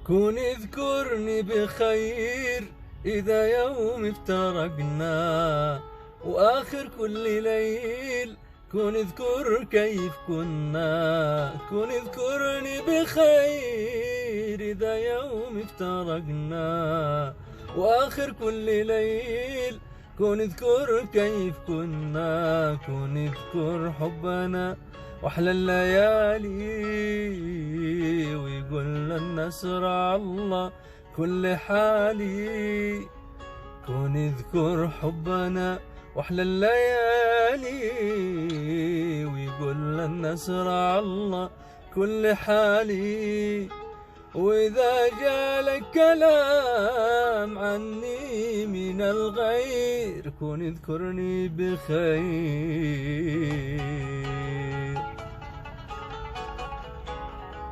كون اذكرني بخير إذا يوم افترقنا، وآخر كل ليل كون اذكر كيف كنا. كون اذكرني بخير إذا يوم افترقنا، وآخر كل ليل كون اذكر كيف كنا. كون اذكر حبنا وأحلى الليالي، ويقول النصر على الله كل حالي. كون اذكر حبنا وأحلى الليالي، ويقول النصر على الله كل حالي. وإذا جالك كلام عني من الغير، كون اذكرني بخير.